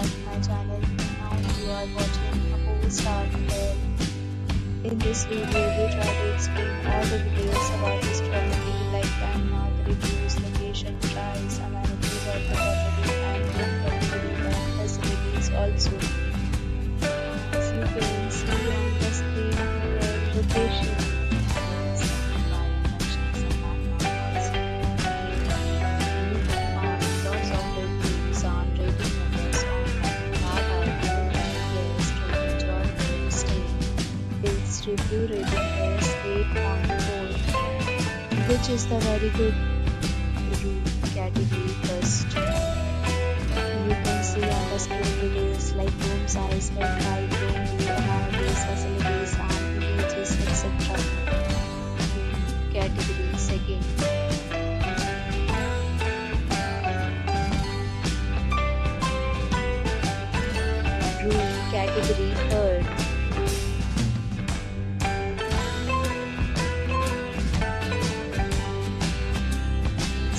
back to my channel. Now you are watching a 4-star hotel. In this video, we try to explain all the details about this property like landmark, reviews, location, price, amenities of the property, and room category and facilities also. As you can see on the screen here, location. Review rating is 8.4, which is the very good room category first. You can see on the screen details like room size, bed type, room view, amenities, facilities, and images, etc. Room category second. Room category third.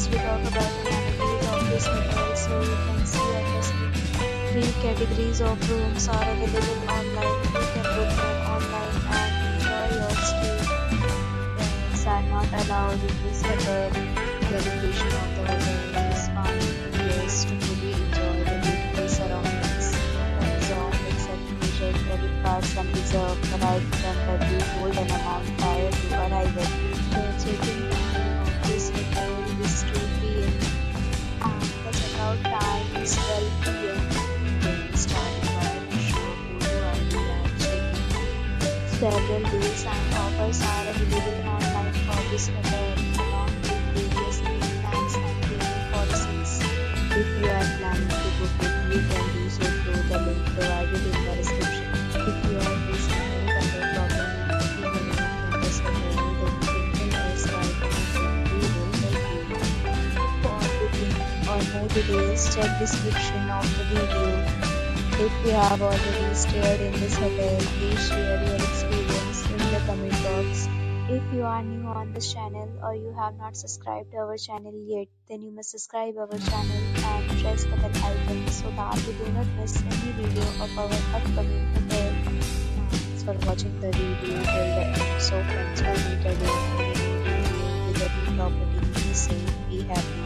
We talk about the amenities of this hotel, so you can see on the screen. 3 categories of rooms are available online. You can book them online and enjoy your stay. Pets are not allowed in this hotel. The location of the hotel is fine for guests to fully enjoy the beautiful surroundings. Resorts accept major credit cards and reserve the right to temporarily hold an amount prior to arrival. The check-in time of this hotel is 2 p.m. and the checkout time is 12 p.m. Guests are required to show photo ID and check-in. Several deals and offers are available online for this hotel along with various plans and payment policies. If you are planning to book it, you can do so through the link provided in the description. If you are facing any kind of problem in booking a room in this hotel, then you can tell us by commenting. We will help you. For booking or more details, check description of the video. If you have already stayed in this hotel, please share your experience in the comment box. If you are new on this channel or you have not subscribed to our channel yet, then you must subscribe our channel and press the bell icon so that you do not miss any video of our upcoming hotel. Thanks for watching the video till the end. So friends, will meet again in a new video with a new property. Be safe, be happy.